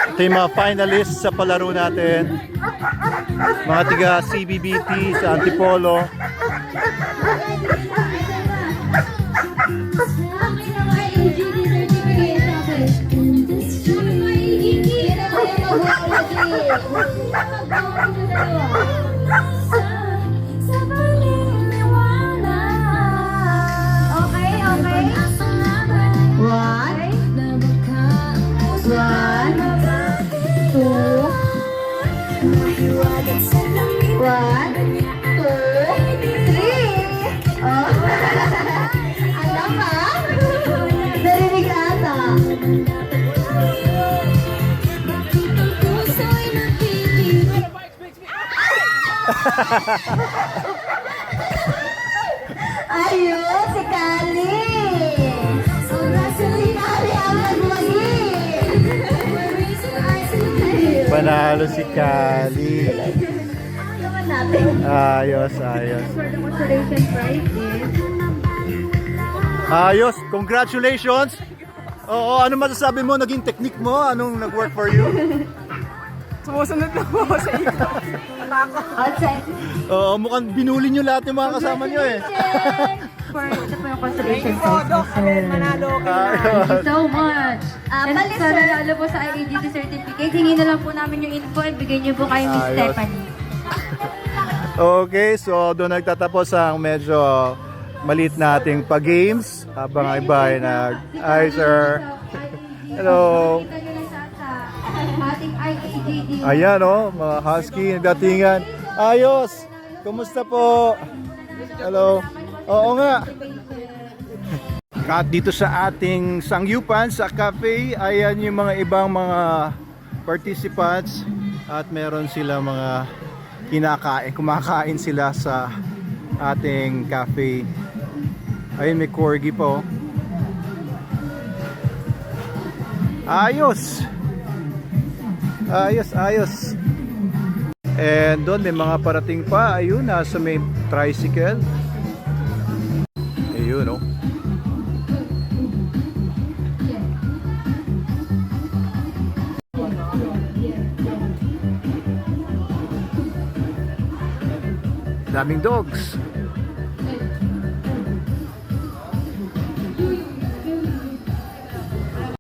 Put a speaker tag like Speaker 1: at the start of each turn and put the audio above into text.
Speaker 1: Ito yung mga finalists sa palaro natin. Mga tiga CBBT sa Antipolo.
Speaker 2: Okay, okay. One, two, one, two, three. Oh. Alam ba? Narinig ata. Ayun, si Kali. Si Kali ang nagmagi.
Speaker 1: Panalo si Kali.
Speaker 2: Naman natin.
Speaker 1: Ayos, ayos.
Speaker 2: For the consolation prize is...
Speaker 1: Ayos, congratulations! Oo, ano masasabi mo? Naging technique mo? Anong nag-work for you?
Speaker 3: Sumusunod na po ako sa ikot.
Speaker 2: Outside.
Speaker 1: Oo, mukhang binuli nyo lahat yung mga kasama nyo eh.
Speaker 2: For ito po yung consolation
Speaker 3: Thank you po,
Speaker 2: prize.
Speaker 3: Doc. Manalo ka na.
Speaker 2: Thank you so much. And
Speaker 4: Pali,
Speaker 2: sa
Speaker 4: sir.
Speaker 2: nanalo po sa IAGT certificate, hingin na lang po namin yung info at bigay niyo po kay Miss
Speaker 1: Ayos.
Speaker 2: Stephanie.
Speaker 1: Okay, so doon nagtatapos ang medyo maliit nating pag-games. Habang ang iba ay Hi, sir. Hello.
Speaker 2: Kita nyo lang sa ating IAGT.
Speaker 1: Ayan oh, mga husky, nagdatingan. Ayos! Kumusta po? Hello. Oo nga. At dito sa ating sangyupan sa cafe, ayan yung mga ibang mga participants at meron sila mga kumakain sila sa ating cafe. Ayun, may corgi po. Ayos! Ayos, ayos. And doon may mga parating pa. Ayun, nasa may tricycle. Ayun, oh. Daming dogs.